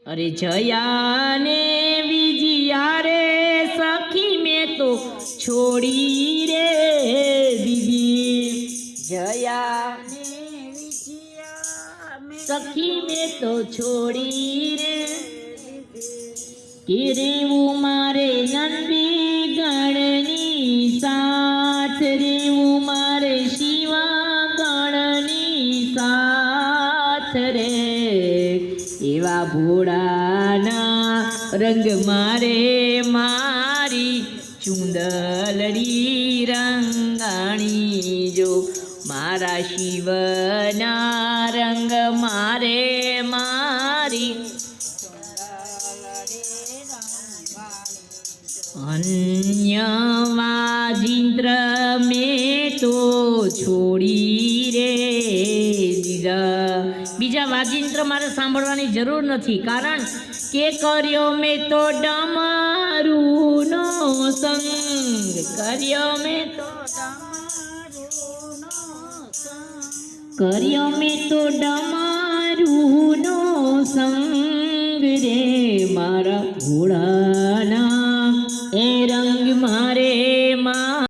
अरे जया ने विजिया रे सखी में तो छोड़ी रे दीदी। जया ने विजिया सखी में तो छोड़ी रे कि रेवू मारे नंदी गणनी साथ रेवू मारे शिवा गणनी साथ रे एवा भोळाना रंग मारे मारी चुंदलड़ी रंगाणी जो मारा शिवना रंग मारे मारी अन्य वाजिंद्र में तो छोड़ी रे दीदा। बीजा वाजिंद्र मारे सांभळवानी जरूर नहीं, कारण के कर्यो में तो डमरूनो संग, कर्यो में तो कर्यो में तो डमरूनो संग रे मारा भोळा